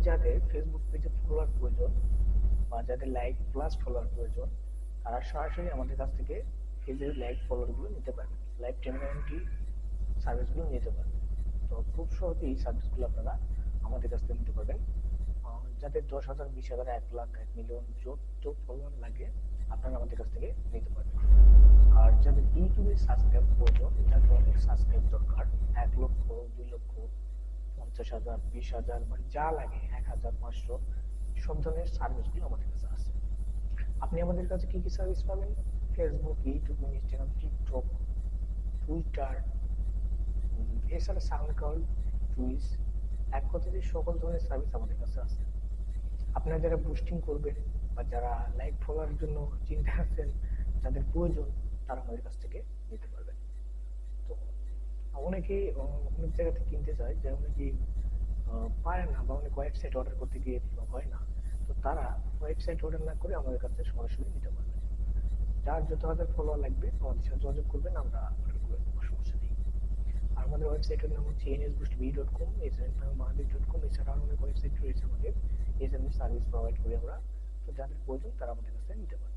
যাদের ফেসবুক পেজে ফলোয়ার প্রয়োজন বা যাদের লাইক প্লাস ফলোয়ার প্রয়োজন, তারা সরাসরি আমাদের কাছ থেকে পেজের লাইক ফলোয়ার গুলো নিতে পারবে, লাইভ টেলিগ্রামটি সার্ভিসগুলো নিতে পারবেন। তো খুব সহজেই এই সার্ভিসগুলো আপনারা আমাদের কাছ থেকে নিতে পারবেন। যাদের 10,000, 20,000, 1 লাখ, 1 মিলিয়ন যত ফলোয়ার লাগে আপনারা আমাদের কাছ থেকে নিতে পারবেন। আর যাদের ইউটিউবে সাবস্ক্রাইব প্রয়োজন, যাদের অনেক সাবস্ক্রাইব দরকার, 1 লক্ষ, 2 লক্ষ, 50,000, 20,000, মানে যা লাগে, 1,000, 500, সব ধরনের সার্ভিসগুলো আমাদের কাছে আছে। আপনি আমাদের কাছে কি কি সার্ভিস পাবেন? Facebook, YouTube, Instagram, TikTok, Twitter, এছাড়া সাউন্ডক্লাউড, টুইচ, এক কথায় সকল ধরনের সার্ভিস আমাদের কাছে আছে। আপনারা যারা বুস্টিং করবেন বা যারা লাইক ফলোয়ার জন্য চিন্তা আছেন, যাদের প্রয়োজন, তারা আমাদের কাছ থেকে নিতে পারবেন। তো অনেকে অনেক জায়গা থেকে কিনতে চায়, যে অনেকে পারে না, বা অনেক ওয়েবসাইট অর্ডার করতে গিয়ে হয় না। তো তারা ওয়েবসাইট অর্ডার না করে আমাদের কাছে সরাসরি নিতে পারবেন। যার যত হাজার ফলোয়ার লাগবে আমাদের সাথে যোগাযোগ করবেন, আমরা অর্ডার করে দেবো, সমস্যা নেই। আর আমাদের ওয়েবসাইটের নাম হচ্ছে nsboostb.com, এছাড়া এছাড়া অনেক ওয়েবসাইট রয়েছে আমাদের। এই সার্ভিস প্রোভাইড করি আমরা। তো যাদের প্রয়োজন তারা আমাদের কাছে নিতে পারে।